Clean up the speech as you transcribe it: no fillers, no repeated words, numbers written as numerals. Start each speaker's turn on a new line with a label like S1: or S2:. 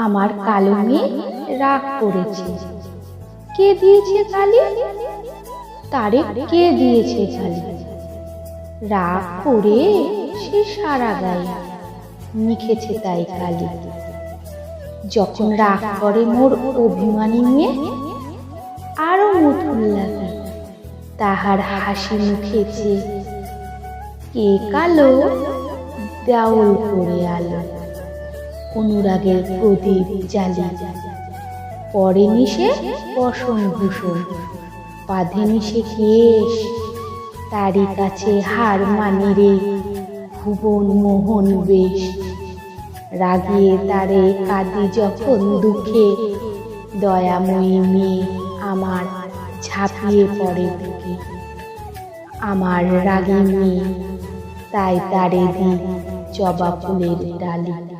S1: আমার কালো মেয়ে রাগ করেছে। কে দিয়েছে গালি? তারে কে দিয়েছে গালি? রাগ করে সে সারা গায়ে লিখেছে তাই কালি। যখন রাগ করে মোর অভিমানী মেয়ে, আরো মধুর লাগে তাহার হাসি মুখেছে। কে কালো দেওল করে আলো, অনুরাগের প্রদীপ জ্বালি। পরেনি সে বসন ভূষণ, বাঁধেনি সে কেশ, তারই কাছে হার মানি রে ভুবন মোহন বেশ। রাগিয়ে তারে কাঁদি যখন দুঃখে, দয়াময়ী মেয়ে আমার ঝাঁপিয়ে পড়ে বুকে। আমার রাগী মেয়ে, তাই তারে দি জবা ফুলের ডালি।